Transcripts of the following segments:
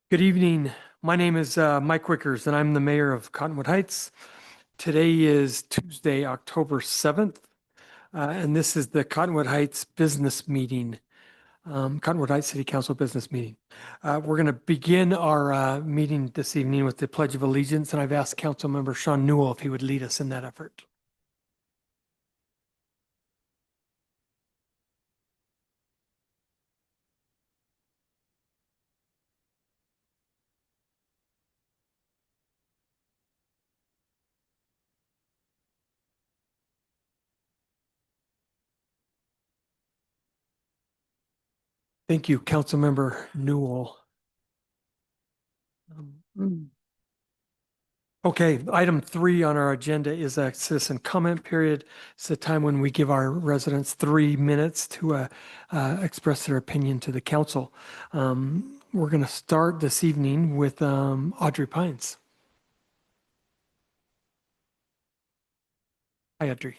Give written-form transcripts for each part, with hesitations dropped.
Good evening. My name is Mike Wickers, and I'm the mayor of Cottonwood Heights. Today is Tuesday, October 7th, and this is the Cottonwood Heights Business Meeting, Cottonwood Heights City Council Business Meeting. We're going to begin our meeting this evening with the Pledge of Allegiance, and I've asked Councilmember Sean Newell if he would lead us in that effort. Thank you, Councilmember Newell. Okay, item 3 on our agenda is a citizen comment period. It's the time when we give our residents 3 minutes to express their opinion to the council. We're going to start this evening with Audrey Pines. Hi, Audrey.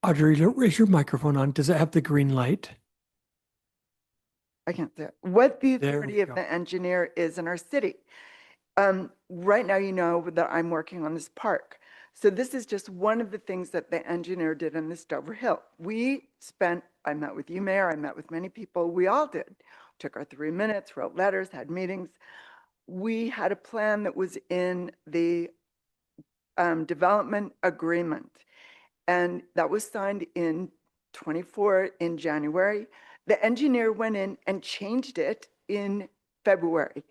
Audrey, raise your microphone on. Does it have the green light? I can't say it. What the There authority we of go. the engineer is in our city. Right now, you know that I'm working on this park. So this is just one of the things that the engineer did in this Dover Hill. I met with you, Mayor, I met with many people, we all did. Took our 3 minutes, wrote letters, had meetings. We had a plan that was in the development agreement. And that was signed in 24 in January. The engineer went in and changed it in February.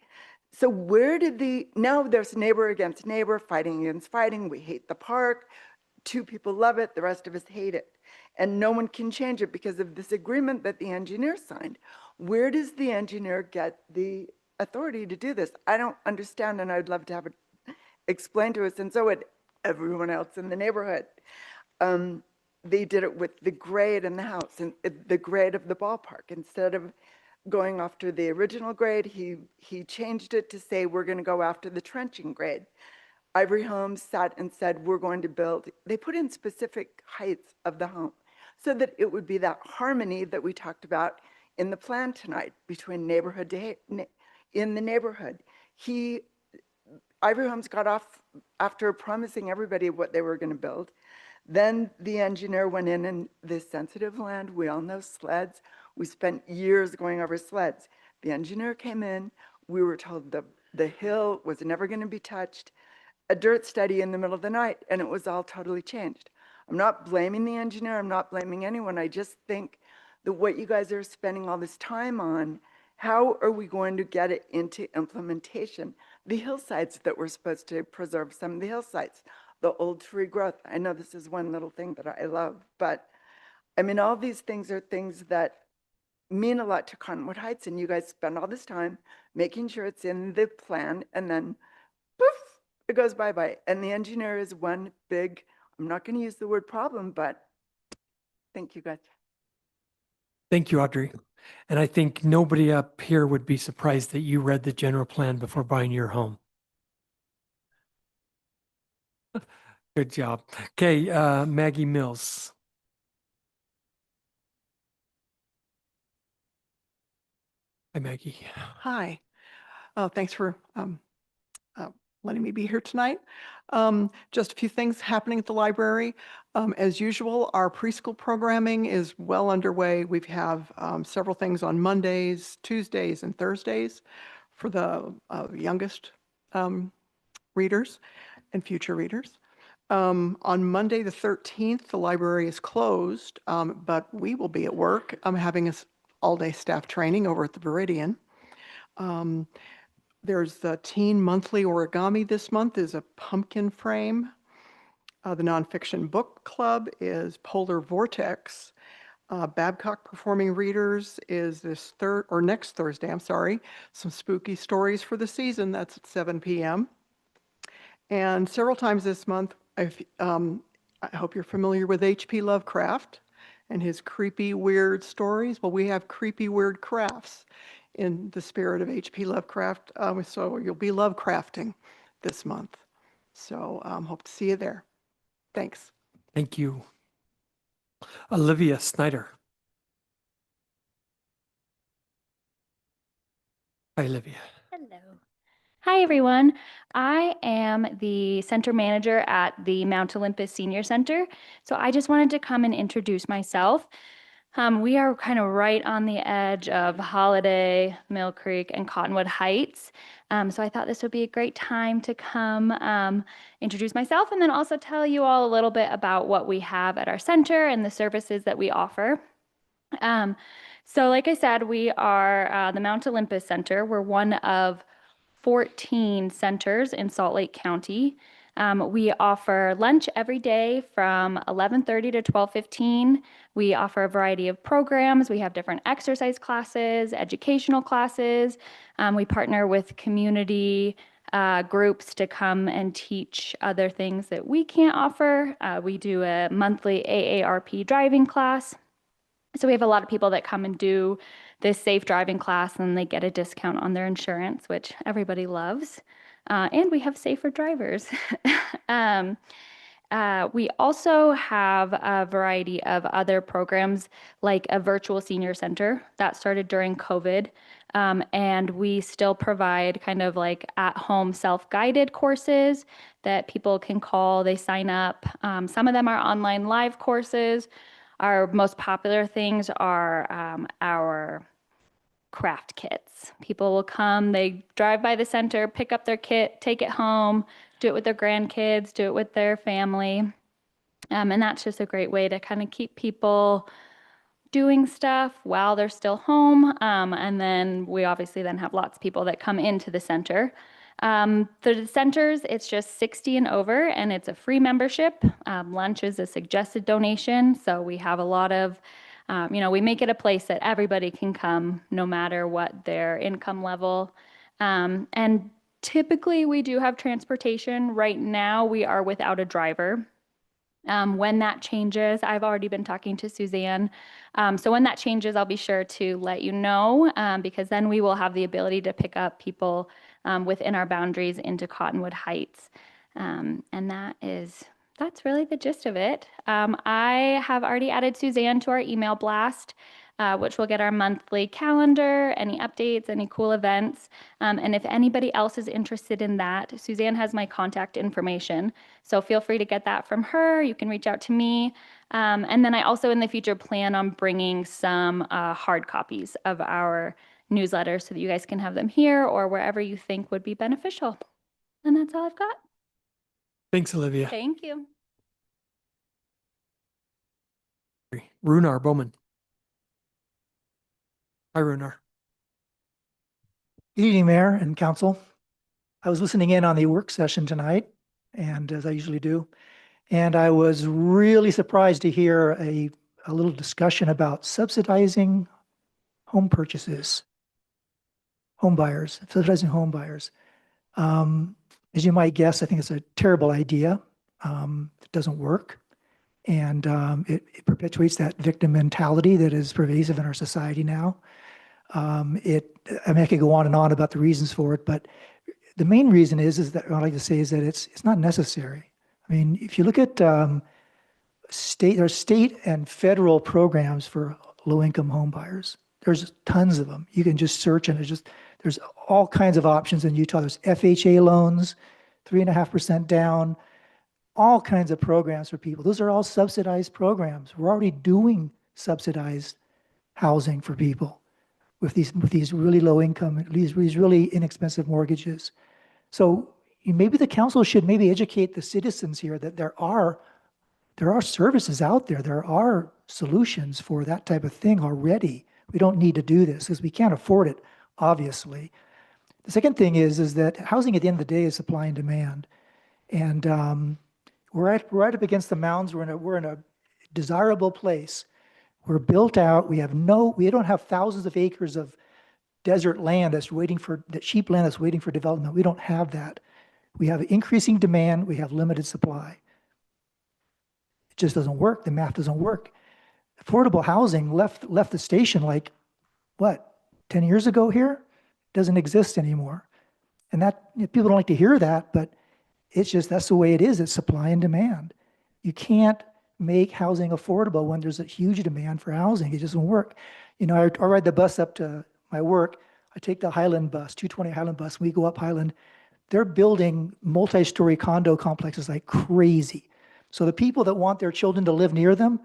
So now there's neighbor against neighbor, fighting against fighting. We hate the park. 2 people love it, the rest of us hate it. And no one can change it because of this agreement that the engineer signed. Where does the engineer get the authority to do this? I don't understand, and I'd love to have it explained to us, and so would everyone else in the neighborhood. They did it with the grade in the house and the grade of the ballpark. Instead of going after the original grade, he changed it to say, we're going to go after the trenching grade. Ivory Homes sat and said, we're going to build, they put in specific heights of the home so that it would be that harmony that we talked about in the plan tonight between in the neighborhood. Ivory Homes got off after promising everybody what they were going to build. Then the engineer went in this sensitive land. We all know sleds. We spent years going over sleds. The engineer came in. We were told the hill was never going to be touched. A dirt study in the middle of the night, and it was all totally changed. I'm not blaming the engineer. I'm not blaming anyone. I just think that what you guys are spending all this time on, how are we going to get it into implementation? The hillsides that we're supposed to preserve, some of the hillsides, the old tree growth. I know this is one little thing that I love, but I mean, all these things are things that mean a lot to Cottonwood Heights, and you guys spend all this time making sure it's in the plan, and then poof, it goes bye-bye. And the engineer is one big, I'm not going to use the word problem, but thank you guys. Thank you, Audrey. And I think nobody up here would be surprised that you read the general plan before buying your home. Good job. Okay, Maggie Mills. Hi, Maggie. Hi. Thanks for letting me be here tonight. Just a few things happening at the library. As usual, our preschool programming is well underway. We have several things on Mondays, Tuesdays, and Thursdays for the youngest readers and future readers. On Monday, the 13th, the library is closed, but we will be at work. I'm having a all-day staff training over at the Viridian. There's the Teen Monthly Origami this month is a pumpkin frame. The Nonfiction Book Club is Polar Vortex. Babcock Performing Readers is next Thursday, I'm sorry. Some spooky stories for the season, that's at 7 p.m. And several times this month, I hope you're familiar with H.P. Lovecraft and his creepy, weird stories. Well, we have creepy, weird crafts in the spirit of H.P. Lovecraft. So you'll be Lovecrafting this month. So hope to see you there. Thanks. Thank you. Olivia Snyder. Hi, Olivia. Hello. Hi, everyone. I am the center manager at the Mount Olympus Senior Center. So I just wanted to come and introduce myself. We are kind of right on the edge of Holiday, Mill Creek, and Cottonwood Heights. So I thought this would be a great time to come introduce myself and then also tell you all a little bit about what we have at our center and the services that we offer. So like I said, we are the Mount Olympus Center. We're one of 14 centers in Salt Lake County. We offer lunch every day from 11:30 to 12:15. We offer a variety of programs. We have different exercise classes, educational classes. We partner with community groups to come and teach other things that we can't offer. We do a monthly AARP driving class. So we have a lot of people that come and do this safe driving class and they get a discount on their insurance, which everybody loves. And we have safer drivers. We also have a variety of other programs like a virtual senior center that started during COVID. And we still provide kind of like at-home self-guided courses that people can call, they sign up. Some of them are online live courses. Our most popular things are our craft kits. People will come, they drive by the center, pick up their kit, take it home, do it with their grandkids, do it with their family. And that's just a great way to kind of keep people doing stuff while they're still home. And then we obviously then have lots of people that come into the center. For the centers, it's just 60 and over, and it's a free membership. Lunch is a suggested donation, so we have a lot of, we make it a place that everybody can come, no matter what their income level. And typically, we do have transportation. Right now, we are without a driver. When that changes, I've already been talking to Suzanne. So when that changes, I'll be sure to let you know, because then we will have the ability to pick up people within our boundaries into Cottonwood Heights. And that's really the gist of it. I have already added Suzanne to our email blast, which will get our monthly calendar, any updates, any cool events. And if anybody else is interested in that, Suzanne has my contact information. So feel free to get that from her. You can reach out to me. And then I also in the future plan on bringing some hard copies of our newsletter so that you guys can have them here or wherever you think would be beneficial. And that's all I've got. Thanks, Olivia. Thank you. Runar Bowman. Hi, Runar. Good evening, Mayor and Council. I was listening in on the work session tonight, and as I usually do, and I was really surprised to hear a little discussion about subsidizing home purchases, subsidizing home buyers. As you might guess, I think it's a terrible idea. It doesn't work, and it perpetuates that victim mentality that is pervasive in our society now. I could go on and on about the reasons for it, but the main reason is that what I like to say is that it's not necessary. I mean, if you look at there are state and federal programs for low-income home buyers. There's tons of them. You can just search, and there's all kinds of options in Utah. There's FHA loans, 3.5% down, all kinds of programs for people. Those are all subsidized programs. We're already doing subsidized housing for people with these really low income, these really inexpensive mortgages. So maybe the council should maybe educate the citizens here that there are services out there. There are solutions for that type of thing already. We don't need to do this because we can't afford it, obviously. The second thing is that housing at the end of the day is supply and demand. And we're right up against the mountains. We're in a desirable place. We're built out. We don't have thousands of acres of desert land that sheep land that's waiting for development. We don't have that. We have increasing demand. We have limited supply. It just doesn't work. The math doesn't work. Affordable housing left the station like, what, 10 years ago here? Doesn't exist anymore. And that, people don't like to hear that, but that's the way it is. It's supply and demand. You can't make housing affordable when there's a huge demand for housing. It just won't work. I ride the bus up to my work. I take the Highland bus, 220 Highland bus. We go up Highland. They're building multi-story condo complexes like crazy. So the people that want their children to live near them,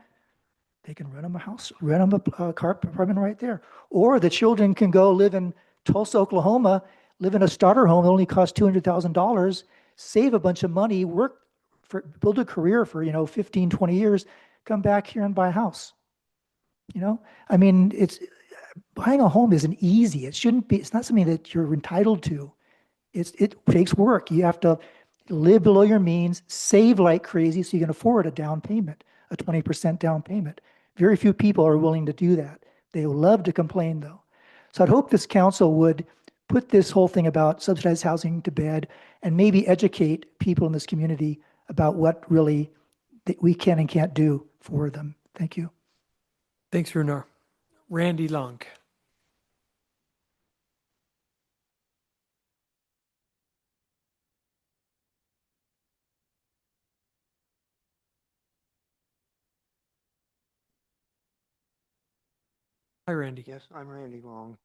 they can rent them a house, rent them a car apartment right there. Or the children can go live in Tulsa, Oklahoma, live in a starter home that only costs $200,000, save a bunch of money, build a career for, 15, 20 years, come back here and buy a house. I mean, buying a home isn't easy. It's not something that you're entitled to. It takes work. You have to live below your means, save like crazy so you can afford a down payment, a 20% down payment. Very few people are willing to do that. They love to complain though. So I'd hope this council would put this whole thing about subsidized housing to bed and maybe educate people in this community about what really that we can and can't do for them. Thank you. Thanks, Runar. Randy Long. Hi, Randy. Yes, I'm Randy Long.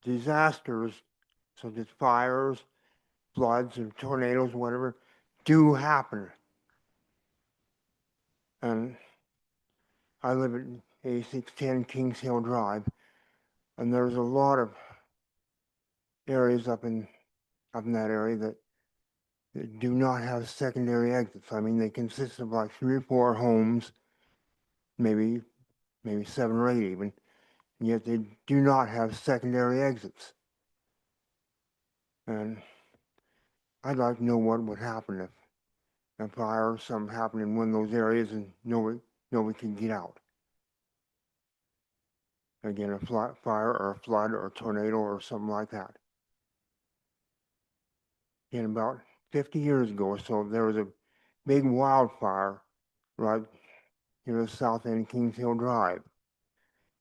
Disasters such as fires, floods, and tornadoes, whatever, do happen. And I live at A610 Kings Hill Drive, and there's a lot of areas up in that area that do not have secondary exits. I mean, they consist of like 3 or 4 homes, maybe 7 or 8 even, and yet they do not have secondary exits. And I'd like to know what would happen if a fire or something happened in one of those areas and nobody can get out. Again, a fire or a flood or a tornado or something like that. And about 50 years ago or so, there was a big wildfire right here at the south end of Kings Hill Drive.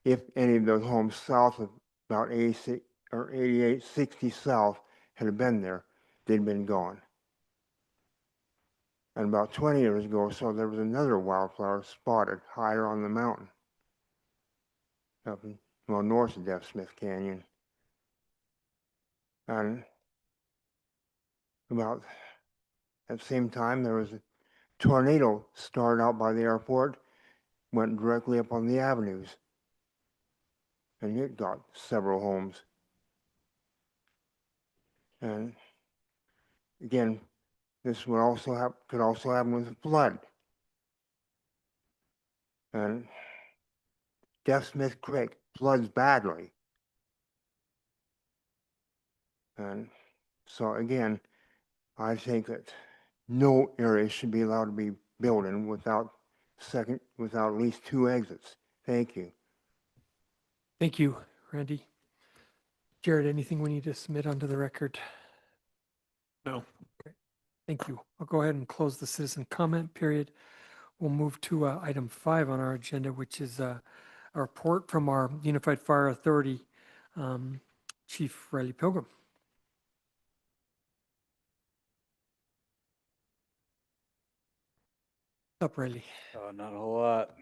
If any of those homes south of about 86 or 8860 south had been there, they'd been gone. And about 20 years ago or so, there was another wildfire spotted higher on the mountain, up in, north of Deaf Smith Canyon. And about at the same time, there was a tornado started out by the airport, went directly up on the avenues, and it got several homes. And again, this would also could also happen with a flood. And Deaf Smith Creek floods badly. And so again, I think that no area should be allowed to be built in without at least 2 exits. Thank you. Thank you, Randy. Jared, anything we need to submit onto the record? No. Okay. Thank you. I'll go ahead and close the citizen comment period. We'll move to item 5 on our agenda, which is a report from our Unified Fire Authority Chief Riley Pilgrim. What's up, Riley? Not a whole lot.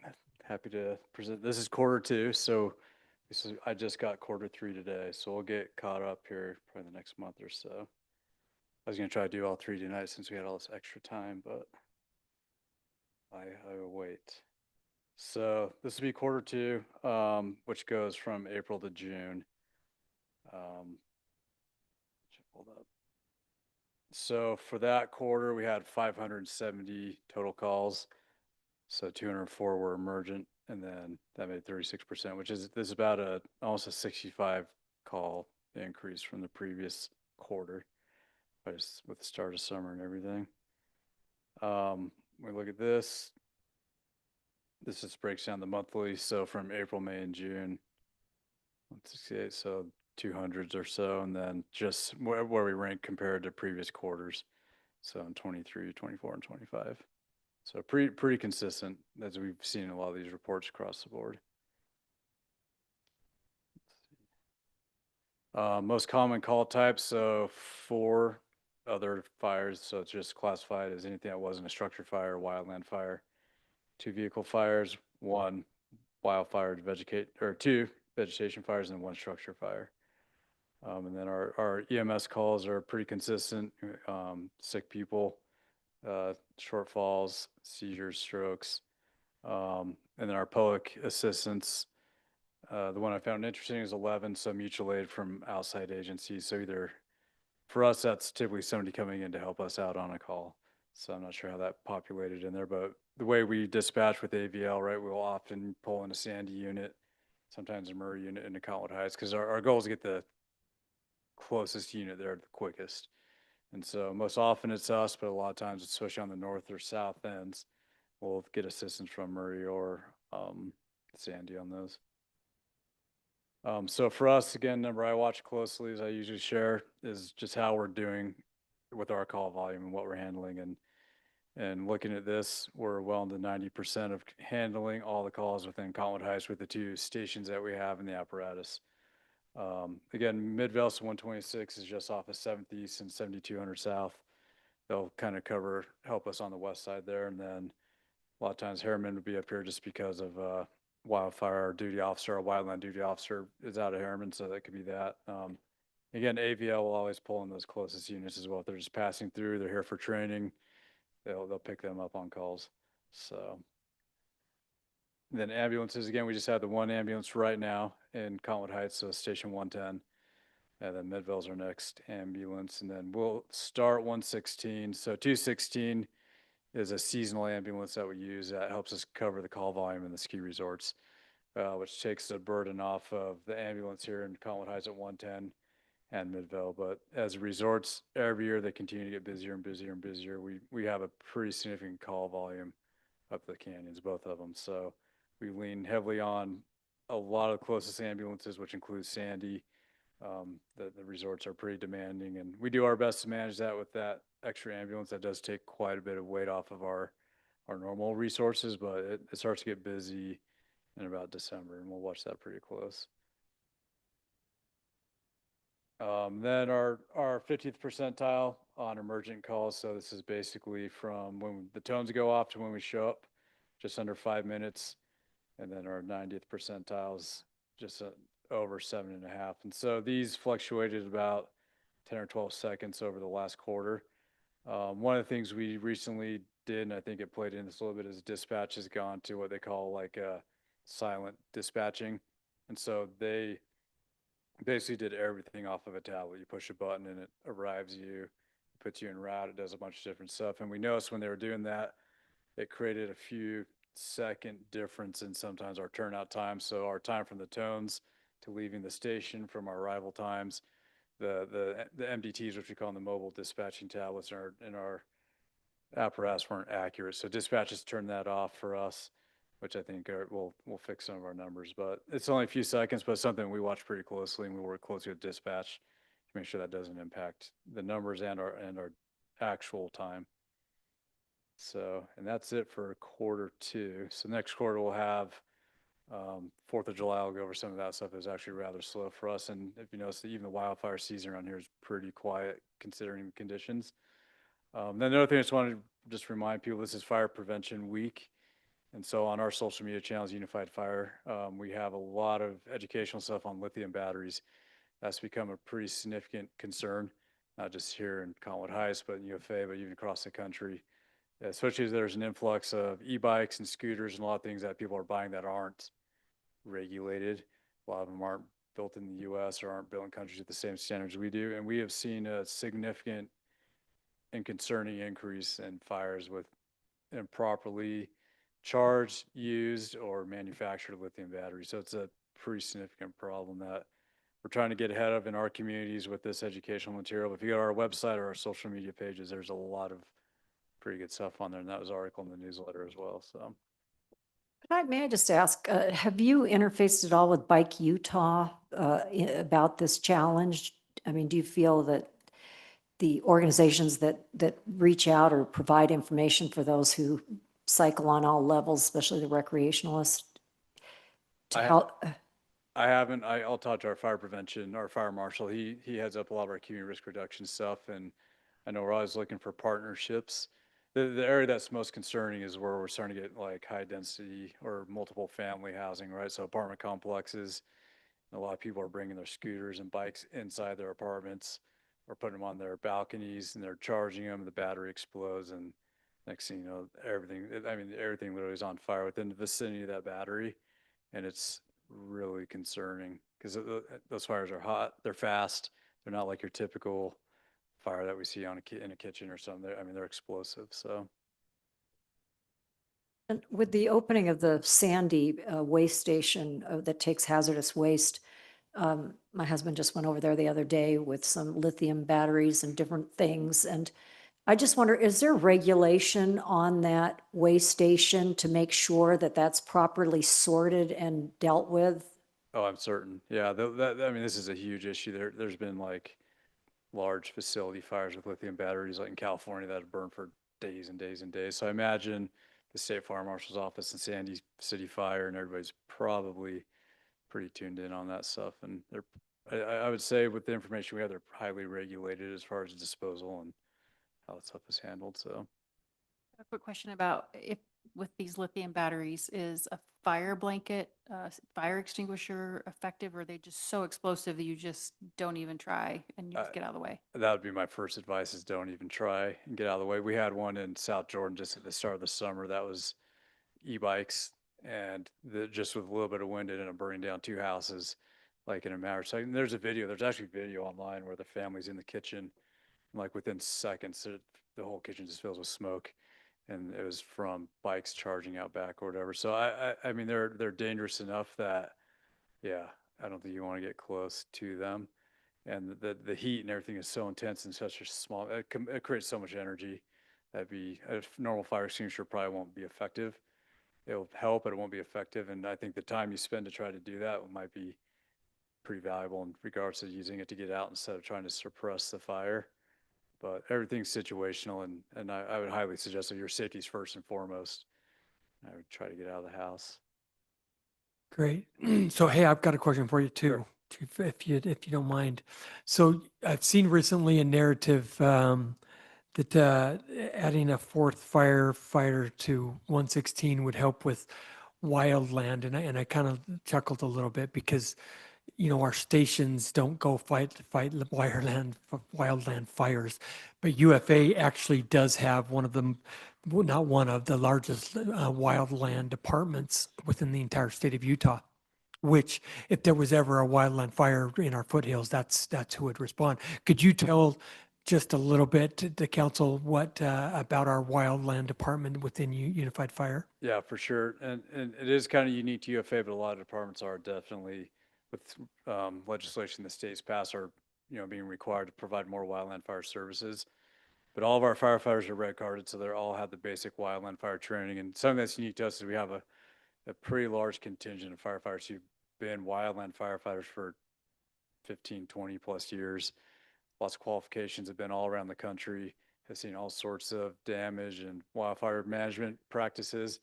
Happy to present. This is Q2, so I just got Q3 today, so we'll get caught up here probably the next month or so. I was gonna try to do all 3 tonight since we had all this extra time, but I will wait. So this will be Q2, which goes from April to June. Hold up. So for that quarter, we had 570 total calls. So 204 were emergent, and then that made 36%, which is about almost a 65 call increase from the previous quarter, but it's with the start of summer and everything. We look at this. This just breaks down the monthly. So from April, May, and June, 168, so 200s or so, and then just where we rank compared to previous quarters. So in 23, 24, and 25. So pretty consistent as we've seen in a lot of these reports across the board. Most common call types, so 4 other fires, so it's just classified as anything that wasn't a structure fire or wildland fire. 2 vehicle fires, 1 wildfire or 2 vegetation fires, and 1 structure fire. And then our EMS calls are pretty consistent. Sick people, shortfalls, seizures, strokes. And then our public assistance, the one I found interesting is 11, so mutual aid from outside agencies. So either, for us, that's typically somebody coming in to help us out on a call. So I'm not sure how that populated in there, but the way we dispatch with AVL, right, we'll often pull in a Sandy unit, sometimes a Murray unit into Cottonwood Heights, because our goal is to get the closest unit there the quickest. And so most often it's us, but a lot of times, especially on the north or south ends, we'll get assistance from Murray or Sandy on those. So for us, again, number I watch closely, as I usually share, is just how we're doing with our call volume and what we're handling. And looking at this, we're well into 90% of handling all the calls within Cottonwood Heights with the 2 stations that we have in the apparatus. Again, Mid-Vales 126 is just off of 7th East and 7200 South. They'll kind of help us on the west side there. And then a lot of times Harriman would be up here just because of wildfire duty officer or wildland duty officer is out of Harriman, so that could be that. Again, AVL will always pull in those closest units as well. If they're just passing through, they're here for training, they'll pick them up on calls. So then ambulances, again, we just have the 1 ambulance right now in Cottonwood Heights, so station 110. And then Midvale's our next ambulance. And then we'll start 116. So 216 is a seasonal ambulance that we use that helps us cover the call volume in the ski resorts, which takes the burden off of the ambulance here in Cottonwood Heights at 110 and Midvale. But as resorts, every year they continue to get busier and busier and busier. We have a pretty significant call volume up the canyons, both of them. So we lean heavily on a lot of the closest ambulances, which includes Sandy. The resorts are pretty demanding, and we do our best to manage that with that extra ambulance. That does take quite a bit of weight off of our normal resources, but it starts to get busy in about December, and we'll watch that pretty close. Then our 50th percentile on emergent calls. So this is basically from when the tones go off to when we show up, just under 5 minutes. And then our 90th percentiles, just over 7.5. And so these fluctuated about 10 or 12 seconds over the last quarter. One of the things we recently did, and I think it played in this a little bit, is dispatch has gone to what they call like silent dispatching. And so they basically did everything off of a tablet. You push a button and it arrives you, puts you en route. It does a bunch of different stuff. And we noticed when they were doing that, it created a few second difference in sometimes our turnout time. So our time from the tones to leaving the station, from our arrival times, the MDTs, which we call the mobile dispatching tablets in our apparatus, weren't accurate. So dispatches turned that off for us, which I think will fix some of our numbers. But it's only a few seconds, but it's something we watch pretty closely, and we work closely with dispatch to make sure that doesn't impact the numbers and our actual time. So, and that's it for Q2. So next quarter we'll have 4th of July. I'll go over some of that stuff. Is actually rather slow for us. And if you notice, even the wildfire season around here is pretty quiet considering the conditions. Then another thing I just wanted to just remind people, this is Fire Prevention Week. And so on our social media channels, Unified Fire, we have a lot of educational stuff on lithium batteries. That's become a pretty significant concern, not just here in Cottonwood Heights, but in UFA, but even across the country. Especially as there's an influx of e-bikes and scooters and a lot of things that people are buying that aren't regulated. A lot of them aren't built in the US or aren't built in countries with the same standards we do. And we have seen a significant and concerning increase in fires with improperly charged, used, or manufactured lithium batteries. So it's a pretty significant problem that we're trying to get ahead of in our communities with this educational material. If you go to our website or our social media pages, there's a lot of pretty good stuff on there, and that was an article in the newsletter as well. So May I just ask, have you interfaced at all with Bike Utah about this challenge? I mean, do you feel that the organizations that reach out or provide information for those who cycle on all levels, especially the recreationalists, to I- help? I haven't. I'll talk to our fire prevention, our fire marshal. He heads up a lot of our community risk reduction stuff, and I know we're always looking for partnerships. The area that's most concerning is where we're starting to get like high density or multiple family housing, right? So apartment complexes. And a lot of people are bringing their scooters and bikes inside their apartments or putting them on their balconies, and they're charging them. The battery explodes, and next thing you know, everything literally is on fire within the vicinity of that battery, and it's really concerning because those fires are hot, they're fast, they're not like your typical fire that we see in a kitchen or something. They're explosive. So And with the opening of the Sandy waste station that takes hazardous waste, my husband just went over there the other day with some lithium batteries and different things. And I just wonder, is there regulation on that waste station to make sure that that's properly sorted and dealt with? oh, I'm certain. Yeah, this is a huge issue. There's been like large facility fires with lithium batteries, like in California, that have burned for days and days and days. So I imagine the state fire marshal's office and Sandy City Fire and everybody's probably pretty tuned in on that stuff. And I would say with the information we have, they're highly regulated as far as disposal and how that stuff is handled. So A quick question about if with these lithium batteries, is a fire blanket, fire extinguisher effective, or are they just so explosive that you just don't even try and you just get out of the way? that would be my first advice: is don't even try and get out of the way. We had one in South Jordan just at the start of the summer that was e-bikes, and just with a little bit of wind, it ended up burning down 2 houses like in a matter of seconds. There's actually video online where the family's in the kitchen, and like within seconds, the whole kitchen just fills with smoke, and it was from bikes charging out back or whatever. So they're dangerous enough that, yeah, I don't think you want to get close to them. And the heat and everything is so intense and such a small, it creates so much energy that a normal fire extinguisher probably won't be effective. It'll help, but it won't be effective. And I think the time you spend to try to do that might be pretty valuable in regards to using it to get out instead of trying to suppress the fire. But everything's situational, and I would highly suggest that your safety is first and foremost. I would try to get out of the house. Great. So, hey, I've got a question for you too, Sure. if you don't mind. So, I've seen recently a narrative that adding a fourth firefighter to 116 would help with wildland, and I kind of chuckled a little bit because our stations don't go fight wildland fires, but UFA actually does have one of them, well, not one of the largest wildland departments within the entire state of Utah. Which, if there was ever a wildland fire in our foothills, that's who would respond. Could you tell just a little bit to the council what about our wildland department within Unified Fire? Yeah, for sure. And it is kind of unique to UFA, but a lot of departments are definitely, with legislation the state's passed, are being required to provide more wildland fire services. But all of our firefighters are red carded, so they all have the basic wildland fire training. And something that's unique to us is we have a pretty large contingent of firefighters who've been wildland firefighters for 15, 20 plus years. Lots of qualifications, have been all around the country, have seen all sorts of damage and wildfire management practices.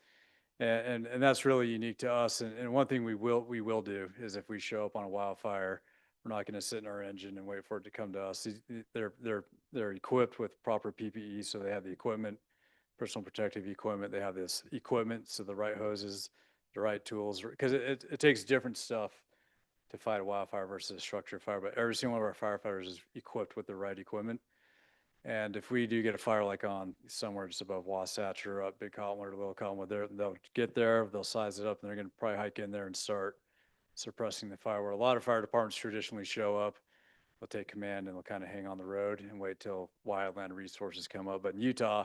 And that's really unique to us. And one thing we will do is, if we show up on a wildfire, we're not going to sit in our engine and wait for it to come to us. They're equipped with proper PPE, so they have the equipment, personal protective equipment. They have this equipment, so the right hoses, the right tools, because it takes different stuff to fight a wildfire versus a structure fire. But every single one of our firefighters is equipped with the right equipment. And if we do get a fire like on somewhere just above Wasatch or up Big Cottonwood or Little Cottonwood, they'll get there, they'll size it up, and they're going to probably hike in there and start suppressing the fire. Where a lot of fire departments traditionally show up, they'll take command and they'll kind of hang on the road and wait till wildland resources come up. But in Utah,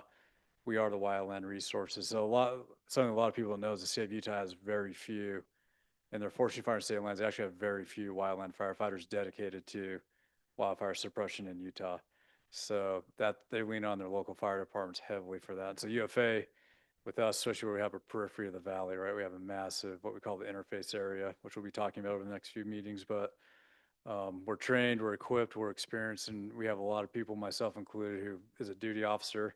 we are the wildland resources. So something a lot of people don't know is the state of Utah has very few and their forestry fire and state lands, they actually have very few wildland firefighters dedicated to wildfire suppression in Utah. So that they lean on their local fire departments heavily for that. So UFA, with us, especially where we have a periphery of the valley, right? We have a massive, what we call the interface area, which we'll be talking about over the next few meetings. But we're trained, we're equipped, we're experienced, and we have a lot of people, myself included, who is a duty officer.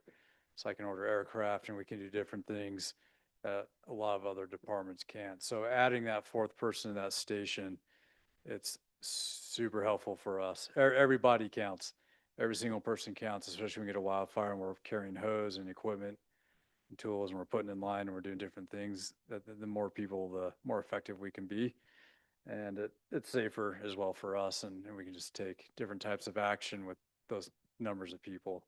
So I can order aircraft and we can do different things that a lot of other departments can't. So adding that fourth person to that station, it's super helpful for us. Everybody counts. Every single person counts, especially when we get a wildfire and we're carrying hose and equipment and tools and we're putting in line and we're doing different things. The more people, the more effective we can be. And it's safer as well for us, and we can just take different types of action with those numbers of people.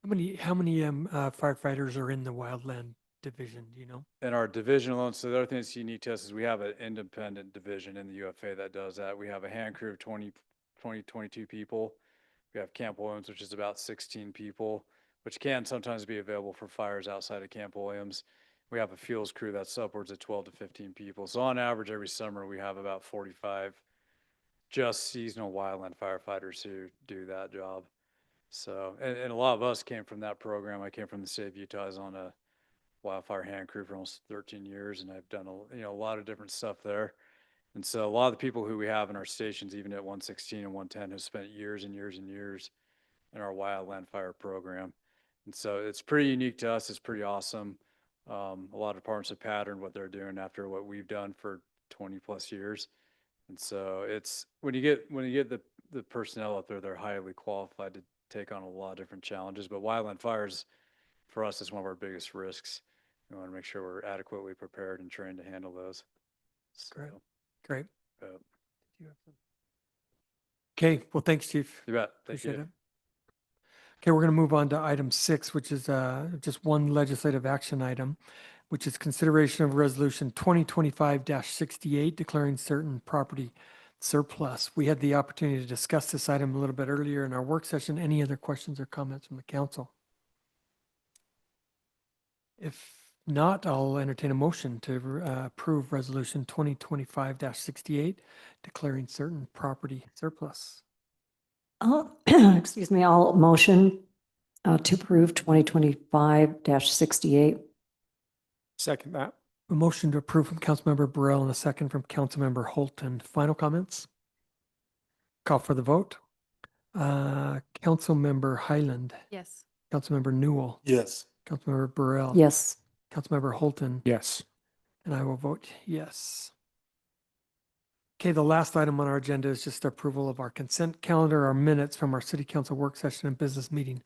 How many firefighters are in the wildland division? Do you know? And our division alone, so the other thing that's unique to us is we have an independent division in the UFA that does that. We have a hand crew of 22 people. We have Camp Williams, which is about 16 people, which can sometimes be available for fires outside of Camp Williams. We have a fuels crew that's upwards of 12 to 15 people. So on average, every summer, we have about 45 just seasonal wildland firefighters who do that job. So, and a lot of us came from that program. I came from the state of Utah. I was on a wildfire hand crew for almost 13 years, and I've done a lot of different stuff there. And so a lot of the people who we have in our stations, even at 116 and 110, have spent years and years and years in our wildland fire program. And so it's pretty unique to us. It's pretty awesome. A lot of departments have patterned what they're doing after what we've done for 20 plus years. And so it's when you get the personnel up there, they're highly qualified to take on a lot of different challenges. But wildland fires for us is one of our biggest risks. We want to make sure we're adequately prepared and trained to handle those. Great. So, Great. uh, Okay, well, thanks, Chief. you bet. Thank Appreciate you. it. Okay, we're going to move on to item 6, which is just one legislative action item, which is consideration of resolution 2025-68 declaring certain property surplus. We had the opportunity to discuss this item a little bit earlier in our work session. Any other questions or comments from the council? If not, I'll entertain a motion to approve resolution 2025-68 declaring certain property surplus. Excuse me, I'll motion to approve 2025-68. Second that. A motion to approve from Councilmember Burrell and a second from Councilmember Holton. Final comments? Call for the vote. Councilmember Highland, Yes. Councilmember Newell, Yes. Councilmember Burrell. Yes. Councilmember Holton. Yes. And I will vote yes. Okay, the last item on our agenda is just approval of our consent calendar, our minutes from our city council work session and business meeting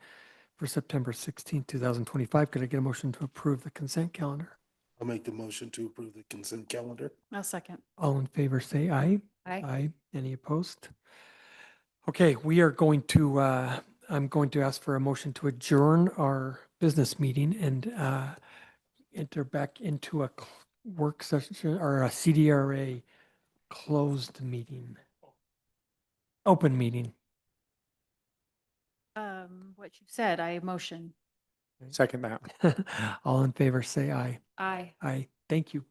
for September 16, 2025. Could I get a motion to approve the consent calendar? I'll make the motion to approve the consent calendar. I'll second. All in favor, say aye. Aye. Aye. Any opposed? Okay, we are going to, I'm going to ask for a motion to adjourn our business meeting and enter back into a work session or a CDRA closed meeting, open meeting. What you said, I motion. Second that. All in favor, say aye. Aye. Aye. Thank you.